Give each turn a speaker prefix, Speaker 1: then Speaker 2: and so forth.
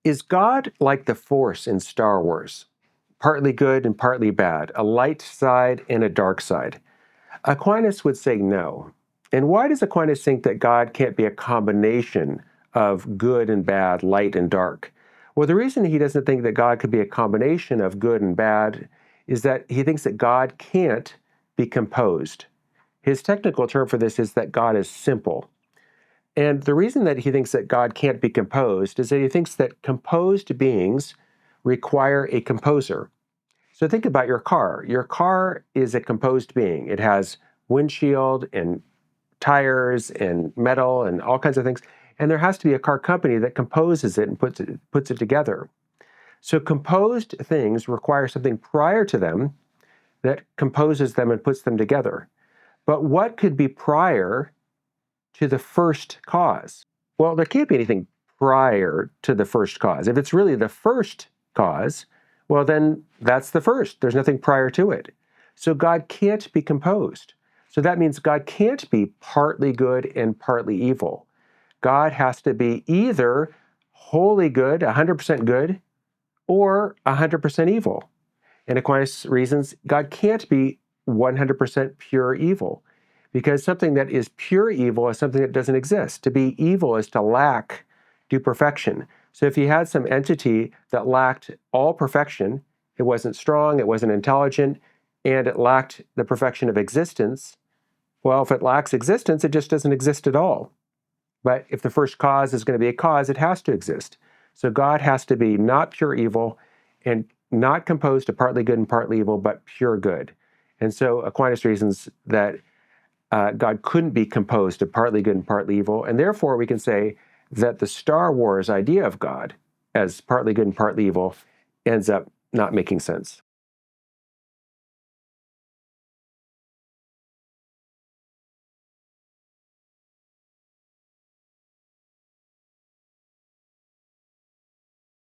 Speaker 1: Is God like the Force in Star Wars? Partly good and partly bad, a light side and a dark side? Aquinas would say no. And why does Aquinas think that God can't be a combination of good and bad, light and dark? Well, the reason he doesn't think that God could be a combination of good and bad is that he thinks that God can't be composed. His technical term for this is that God is simple. And the reason that he thinks that God can't be composed is that he thinks that composed beings require a composer. So think about your car. Your car is a composed being. It has windshield and tires and metal and all kinds of things. And there has to be a car company that composes it and puts it together. So composed things require something prior to them that composes them and puts them together. But what could be prior to the first cause? Well, there can't be anything prior to the first cause. If it's really the first cause, well, then that's the first. There's nothing prior to it. So God can't be composed. So that means God can't be partly good and partly evil. God has to be either wholly good, 100% good, or 100% evil. And Aquinas reasons God can't be 100% pure evil, because something that is pure evil is something that doesn't exist. To be evil is to lack due perfection. So if you had some entity that lacked all perfection, it wasn't strong, it wasn't intelligent, and it lacked the perfection of existence, well, if it lacks existence, it just doesn't exist at all. But if the first cause is going to be a cause, it has to exist. So God has to be not pure evil and not composed of partly good and partly evil, but pure good. And so Aquinas reasons that God couldn't be composed of partly good and partly evil, and therefore we can say that the Star Wars idea of God as partly good and partly evil ends up not making sense.